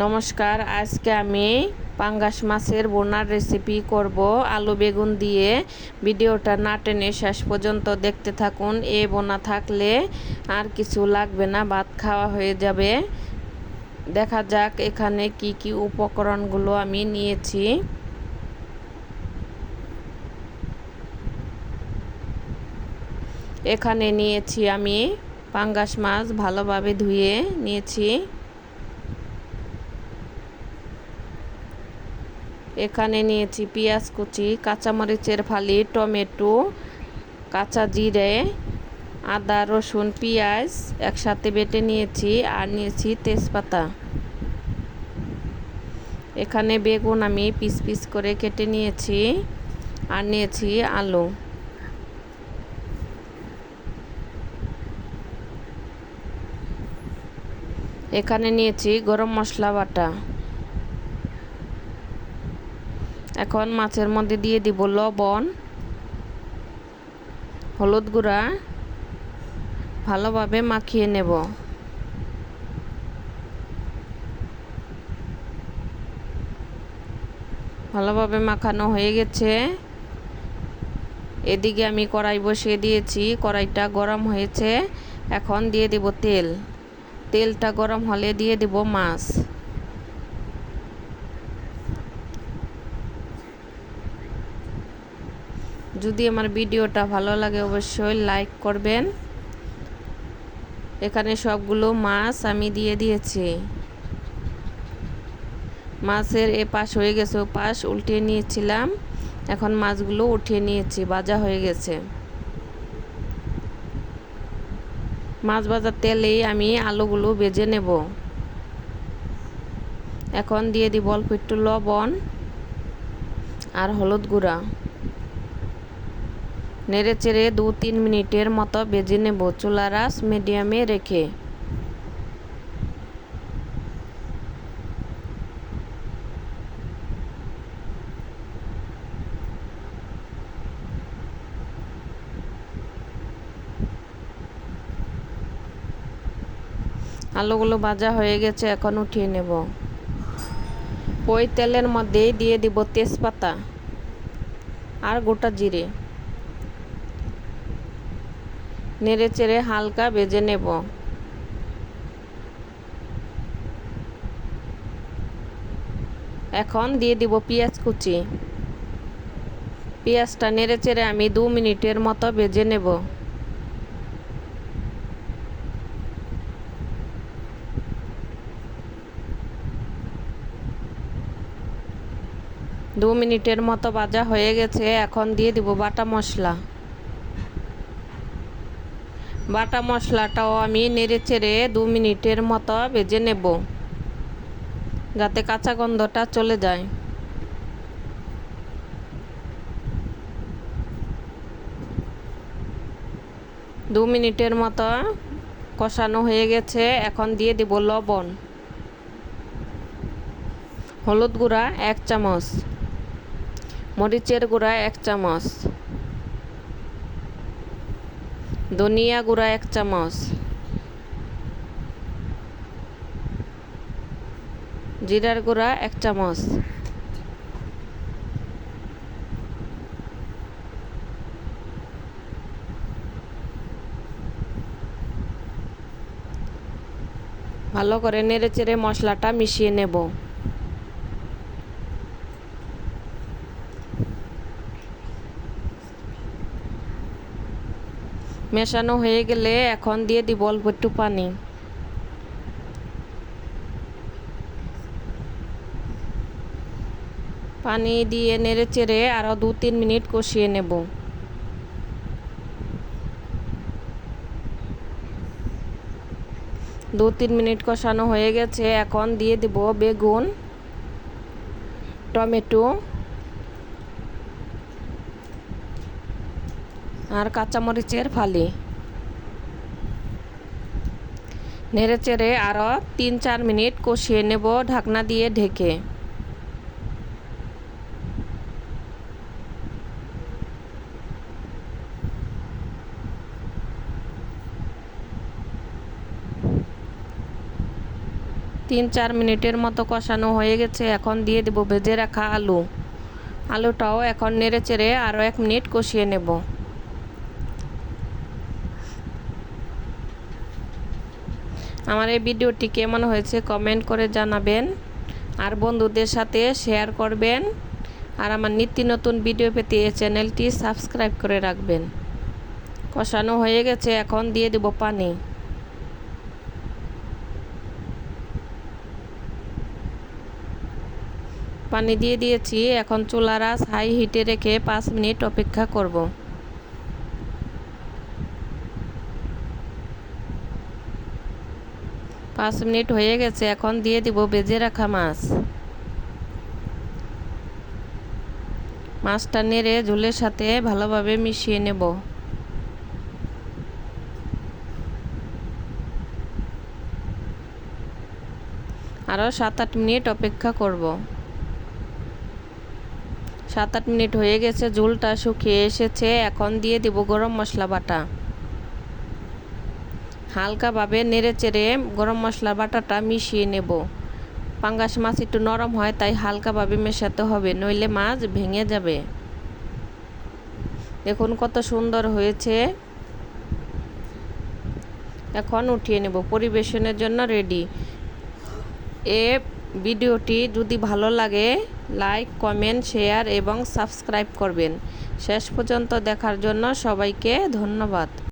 নমস্কার, আজকে আমি পাঙ্গাস মাছের বোনার রেসিপি করব আলু বেগুন দিয়ে। ভিডিওটা না টেনে শেষ পর্যন্ত দেখতে থাকুন। এই বোনা থাকলে আর কিছু লাগবে না, ভাত খাওয়া হয়ে যাবে। দেখা যাক এখানে কি কি উপকরণগুলো আমি নিয়েছি। এখানে নিয়েছি আমি পাঙ্গাস মাছ, ভালোভাবে ধুয়ে নিয়েছি। এখানে নিয়েছি পেঁয়াজ কুচি, কাঁচামরিচের ফালি, টমেটো, কাঁচা জিরে, আদা, রসুন, পেঁয়াজ একসাথে বেটে নিয়েছি। আর নিয়েছি তেজপাতা। এখানে বেগুন আমি পিস পিস করে কেটে নিয়েছি। আর নিয়েছি আলু। এখানে নিয়েছি গরম মশলা বাটা। এখন মাছের মধ্যে দিয়ে দিব লবণ, হলুদ গুঁড়া, ভালোভাবে মাখিয়ে নেব। ভালোভাবে মাখানো হয়ে গেছে। এদিকে আমি কড়াই বসিয়ে দিয়েছি, কড়াইটা গরম হয়েছে। এখন দিয়ে দেব তেল। তেলটা গরম হলে দিয়ে দেব মাছ। যদি আমার ভিডিওটা ভালো লাগে অবশ্যই লাইক করবেন। এখানে সবগুলো মাছ আমি দিয়ে দিয়েছি। মাছের এ পাশ হয়ে গেছে, ও পাশ উল্টিয়ে নিয়েছিলাম। এখন মাছগুলো উঠিয়ে নিয়েছি, ভাজা হয়ে গেছে। মাছ ভাজার তেলেই আমি আলুগুলো ভেজে নেব। এখন দিয়ে দিব অল্প একটু লবণ আর হলুদ গুঁড়া। নেড়ে চেড়ে 2-3 মিনিটের মতো ভেজে নেব, চুলার আঁচ মিডিয়ামে রেখে। আলুগুলো ভাজা হয়ে গেছে, এখন উঠিয়ে নেব। ওই তেলের মধ্যেই দিয়ে দিব তেজপাতা আর গোটা জিরে। নেড়ে চেড়ে হালকা ভেজে নেব। এখন দিয়ে দিব পেঁয়াজ কুচি। পেঁয়াজটা নেড়ে চেড়ে আমি 2 মিনিটের মতো ভেজে নেব। দু মিনিটের মতো ভাজা হয়ে গেছে। এখন দিয়ে দিব বাটা মশলা। বাটা মশলাটাও আমি নেড়ে চেড়ে 2 মিনিটের মতো ভেজে নেব, যাতে কাঁচা গন্ধটা চলে যায়। দু মিনিটের মতো কষানো হয়ে গেছে। এখন দিয়ে দিব লবণ, হলুদ গুঁড়া 1 চামচ, মরিচের গুঁড়া 1 চামচ, ধনিয়া গুঁড়া 1 চামচ, জিরার গুঁড়া 1 চামচ। ভালো করে নেড়ে চেড়ে মশলাটা মিশিয়ে নেব। মেশানো হয়ে গেলে এখন দিয়ে দিব অল্প একটু পানি। পানি দিয়ে নেড়ে চেড়ে আরও 2-3 মিনিট কষিয়ে নেব। দু 3 মিনিট কষানো হয়ে গেছে। এখন দিয়ে দেব বেগুন, টমেটো আর কাঁচামরিচের ফালি। নেড়ে চেড়ে আরও 3-4 মিনিট কষিয়ে নেব, ঢাকনা দিয়ে ঢেকে। 3-4 মিনিটের মতো কষানো হয়ে গেছে। এখন দিয়ে দেব ভেজে রাখা আলু। আলুটাও এখন নেড়ে চেড়ে আরও 1 মিনিট কষিয়ে নেব। আমার এই ভিডিওটি কেমন হয়েছে কমেন্ট করে জানাবেন, আর বন্ধুদের সাথে শেয়ার করবেন, আর আমার নিত্য নতুন ভিডিও পেতে এই চ্যানেলটি সাবস্ক্রাইব করে রাখবেন। কষানো হয়ে গেছে, এখন দিয়ে দেব পানি। পানি দিয়ে দিয়েছি। এখন চুলার আঁচ হাই হিটে রেখে 5 মিনিট অপেক্ষা করব। পাঁচ মিনিট হয়ে গেছে, এখন দিয়ে দিব ভেজে রাখা মাছ। মাছটা নেড়ে ঝোলের সাথে ভালোভাবে মিশিয়ে নেব। আরও 7-8 মিনিট অপেক্ষা করব। 7-8 মিনিট হয়ে গেছে, ঝোলটা শুকিয়ে এসেছে। এখন দিয়ে দিব গরম মশলা বাটা। হালকাভাবে নেড়ে চেড়ে গরম মশলা বাটাটা মিশিয়ে নেব। পাঙ্গাস মাছ একটু নরম হয়, তাই হালকাভাবে মেশাতে হবে, নইলে মাছ ভেঙে যাবে। দেখুন কত সুন্দর হয়েছে। এখন উঠিয়ে নেব, পরিবেশনের জন্য রেডি। ভিডিওটি যদি ভালো লাগে লাইক, কমেন্ট, শেয়ার এবং সাবস্ক্রাইব করবেন। শেষ পর্যন্ত দেখার জন্য সবাইকে ধন্যবাদ।